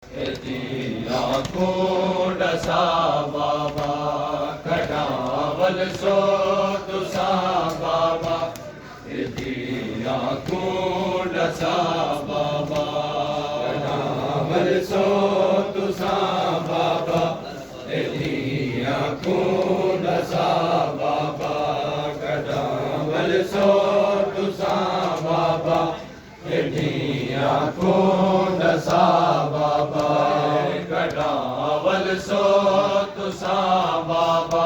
दिया कोड सा बाबा कटावल सो तुसा बाबा दिया कोड सा बाबा कटावल सो तुसा बाबा दिया कोड सा बाबा कटावल सो तुसा बाबा दिया कोड सा बाबा कटावल सो तुसा बाबा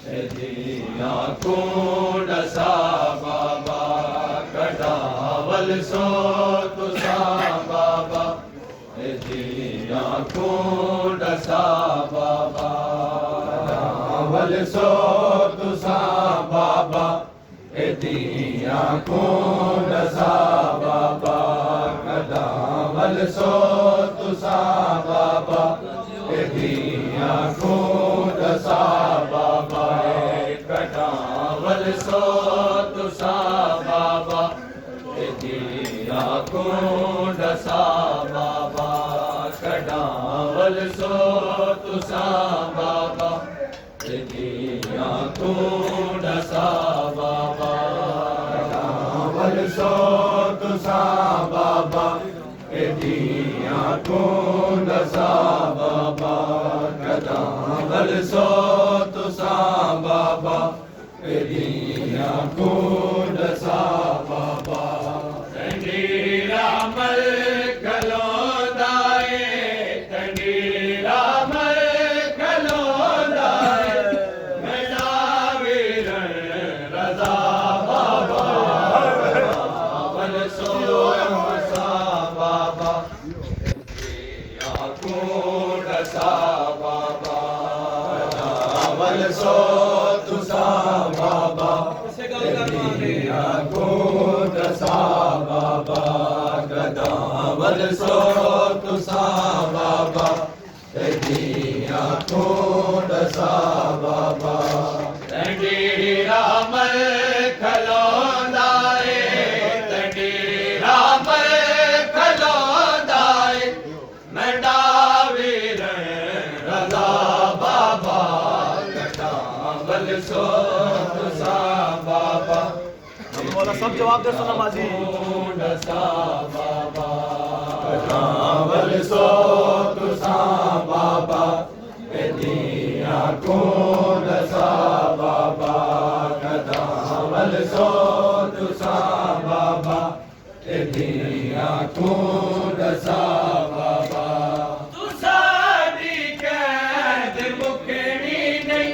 दिया कोड सा बाबा कटावल सो तुसा बाबा दिया कोड सा बाबा कटावल सो तुसा बाबा दिया कोड सा बाबा कटावल सो तुसा बाबा दिया कोड सा बाबा कटावल सो तुसा बाबा दिया कोड सा बाबा कटावल सो तुसा बाबा दिया कोड सा बाबा कटावल सो तुसा बाबा दिया कोड सा बाबा कटावल सो तुसा बाबा दिया कोड सा बाबा तंडीरा मल कलोदाए तंडीरा मल कलोदाए मेरा वीरन रजा बाबा कटावल सो तुसा बाबा दिया कोड सा बाबा कटावल सो तुसा बाबा दिया कोड सा बाबा कटावल सो तुसा बाबा दिया कोड सा बाबा तंडीरा मल खलोंदाए तंडीरा मल खलोंदाए मेरा वीरन रजा बाबा कटावल सो तुसा बाबा बोला सब जवाब दे सुना माजी कोड सा बाबा कटावल सो तुसा बाबा दिया कोड सा बाबा कटावल सो तुसा बाबा दिया कोड सा बाबा तुसाडी कैद मुकनी नहीं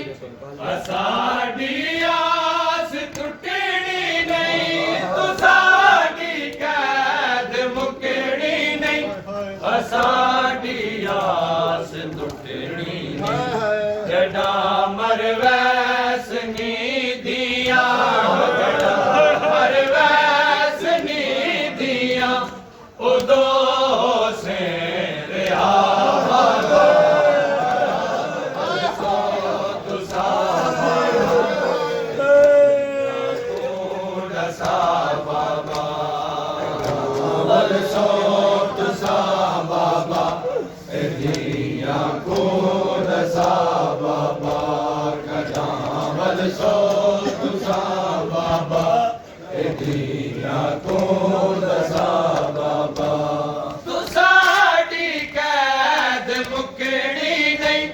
असाडी आस टुटनी नहीं तुसाडी कैद मुकनी नहीं असाडी आस टुटनी नहीं जड़ा मरवैस नी दिया जड़ा मरवैस नी दिया उदो से रहा तुसा कोड सा बाबा कटावल सो तुसा बाबा दिया कोड सा बाबा कटावल सो तुसा बाबा दिया कोड सा बाबा तुसाडी कैद मुकनी नहीं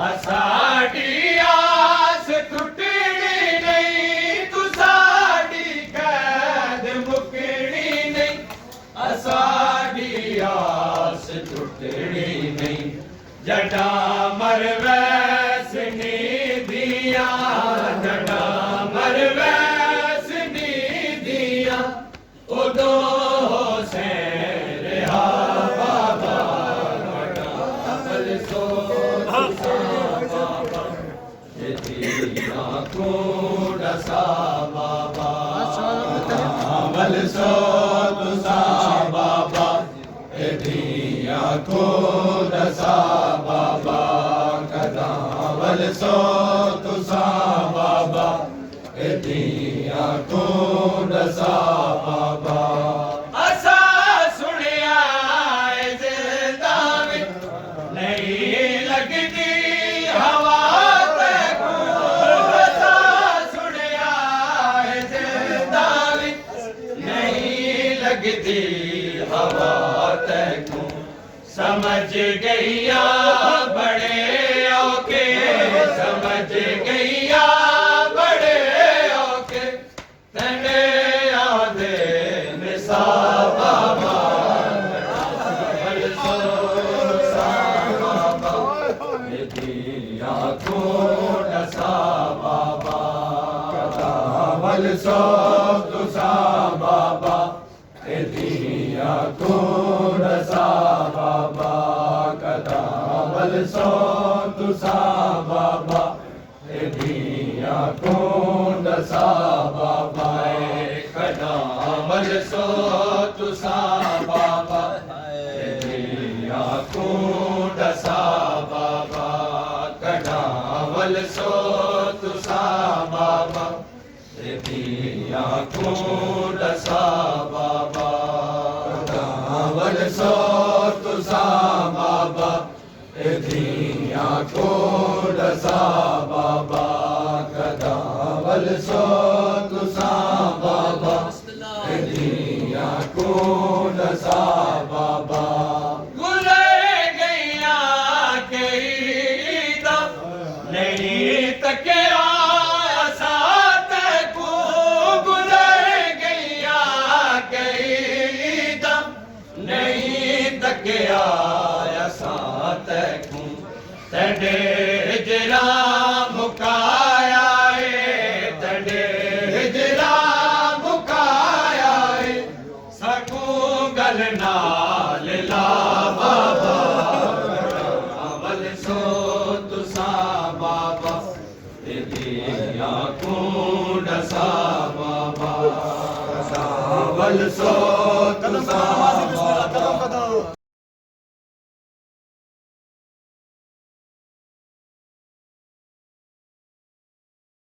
असाडी आस टुटनी नहीं तुसाडी कैद मुकनी नहीं असाडी आस टुटनी नहीं जड़ा मरवैस नी दिया जड़ा मरवैस नी दिया उदो से रहा बाबा कटावल सो तुसा बाबा दिया कोड सा बाबा कटावल सो तुसा बाबा दिया कोड सा बाबा कटावल सो तुसा बाबा दिया कोड सा बाबा असा सुनिया जिंदा समझ गईया बड़े औके समझ गईया बड़े औके तेरे आदे निसा बाबा सो तुसा बाबा एदिया कुंड सा बाबा कदावल सो तुसा बाबा एदिया कुंड सा बाबा कदावल सो तुसा बाबा एदिया कुंड सा बाबा कदावल सो तुसा बाबा दिया कुंड सा बाबा कदावल सो तुसा बाबा दिया कुंड सा बाबा कदावल सो तुसा बाबा दिया कुंड सा बाबा गुजर गईया कई दम नहीं तकिया तड़े जरा मुकाया तड़े जरा मुकाया सकू गल नाल ला बाबा अवल सो तुसा बाबा दिया कुंड सा बाबा अवल सो तुसा